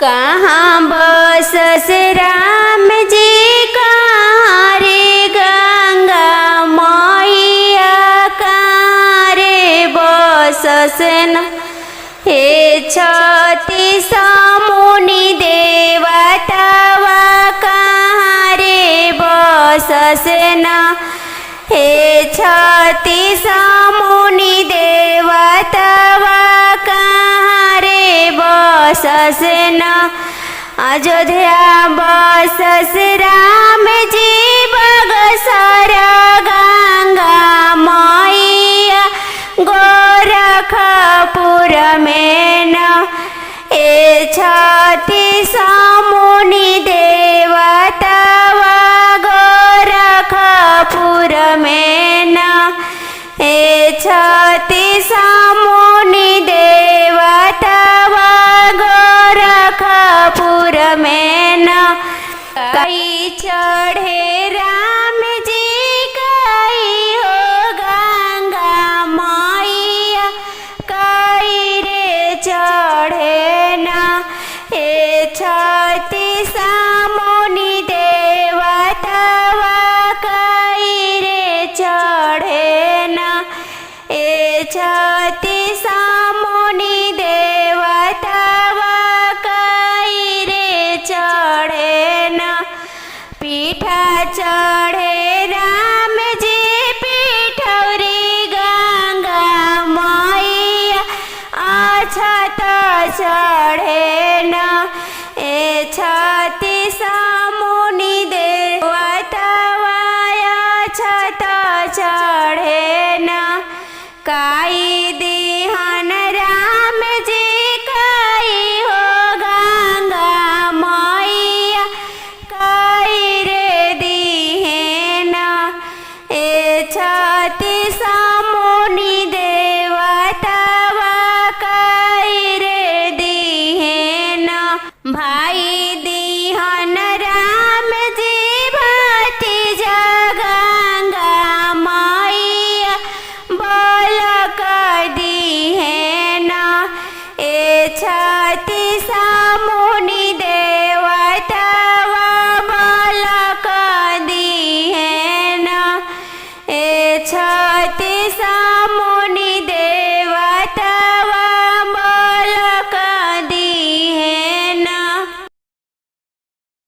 कहाँ बसस राम जी कहाँ रे गंगा मैया कहाँ रे बसस न हे छत्तीस मुनि देवतावा कहाँ रे बसस न हे छत्तीस मुनि देवतावा कहाँ रे बसस न अयोध्या बसस राम जी बगसर गंगा मैया गोरखपुर में न हे छत्तीस मुनि देवतावा गोरखपुर में न हे छत्तीस मुनि देवतावा गोरखपुर में न कई चढ़े राम जी कई हो गंगा मैया कई रे चढ़े न हे छत्तीस मुनि देवतावा कई रे चढ़े न हे छत्तीस मुनि देवतावा कई रे चढ़े न पीठा चढ़े राम जी पीठौरी गंगा मैया अछत चढ़े न ए छत